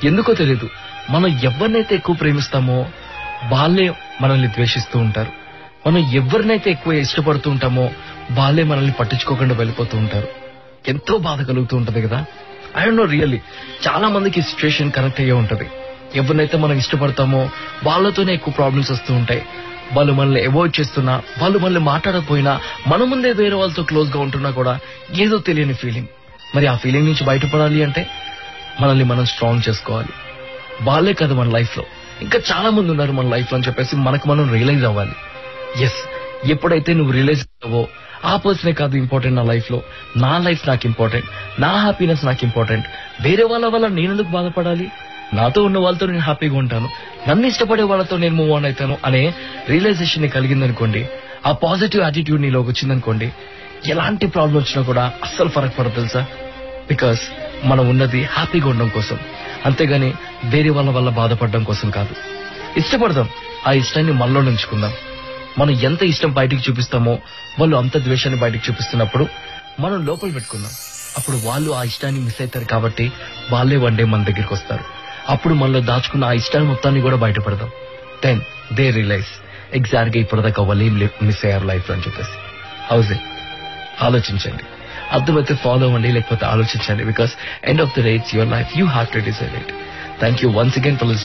ఎందుకో తెలియదు, మనం ఎవరినైతే ఎక్కువ ప్రేమిస్తామో వాళ్ళే మనల్ని ద్వేషిస్తూ ఉంటారు. మనం ఎవరినైతే ఎక్కువ ఇష్టపడుతూ ఉంటామో వాళ్ళే మనల్ని పట్టించుకోకుండా వెళ్ళిపోతూ ఉంటారు. ఎంతో బాధ కలుగుతూ ఉంటది కదా. ఐ డోంట్ నో, రియల్లీ చాలా మందికి సిచ్యువేషన్ కనెక్ట్ అయ్యే ఉంటది. ఎవరినైతే మనం ఇష్టపడతామో వాళ్ళతోనే ఎక్కువ ప్రాబ్లమ్స్ వస్తూ ఉంటాయి. వాళ్ళు మనల్ని అవాయిడ్ చేస్తున్నా, వాళ్ళు మనల్ని మాట్లాడకపోయినా, మన ముందే వేరే వాళ్ళతో క్లోజ్ గా ఉంటున్నా కూడా ఏదో తెలియని ఫీలింగ్. మరి ఆ ఫీలింగ్ నుంచి బయటపడాలి అంటే మనల్ని మనం స్ట్రాంగ్ చేసుకోవాలి. వాళ్ళే కాదు మన లైఫ్ లో ఇంకా చాలా మంది ఉన్నారు మన లైఫ్ లో అని చెప్పేసి మనకు మనం రియలైజ్ అవ్వాలి. ఎస్, ఎప్పుడైతే నువ్వు రియలైజ్ అవ్వో ఆ పర్సనే కాదు ఇంపార్టెంట్ నా లైఫ్ లో, నా లైఫ్ నాకు ఇంపార్టెంట్, నా హ్యాపీనెస్ నాకు ఇంపార్టెంట్, వేరే వాళ్ళ వల్ల నేను ఎందుకు బాధపడాలి, నాతో ఉన్న వాళ్ళతో నేను హ్యాపీగా ఉంటాను, నన్ను ఇష్టపడే వాళ్ళతో నేను మూవ్ ఆన్ అవుతాను అనే రియలైజేషన్ కలిగిందనుకోండి, ఆ పాజిటివ్ యాటిట్యూడ్ నీలోకి వచ్చిందనుకోండి, ఎలాంటి ప్రాబ్లం వచ్చినా కూడా అస్సలు ఫరక్ పడదు తెలుసా. బికాస్ మనం ఉన్నది హ్యాపీగా ఉండడం కోసం, అంతేగాని వేరే వాళ్ళ వల్ల బాధపడడం కోసం కాదు. ఇష్టపడదాం, ఆ ఇష్టాన్ని మనలో ఉంచుకుందాం. మనం ఎంత ఇష్టం బయటికి చూపిస్తామో వాళ్ళు అంత ద్వేషాన్ని బయటికి చూపిస్తున్నప్పుడు మనం లోపల పెట్టుకుందాం. అప్పుడు వాళ్ళు ఆ ఇష్టాన్ని మిస్ అవుతారు కాబట్టి వాళ్ళే వన్ డే మన దగ్గరికి వస్తారు. అప్పుడు మనలో దాచుకున్న ఆ ఇష్టాన్ని మొత్తాన్ని కూడా బయటపడదాం. దెన్ దే రియలైజ్ ఎగ్జాక్ట్ గా ఇప్పటిదాకా వాళ్ళు ఏం మిస్ అయ్యారు లైఫ్ లో అని చెప్పేసి. House it? ఆలోచించండి. అర్థమైతే ఫాలో అవ్వండి, లేకపోతే ఆలోచించండి. Because end of the day it's your life, you have to decide it. Thank you once again for listening.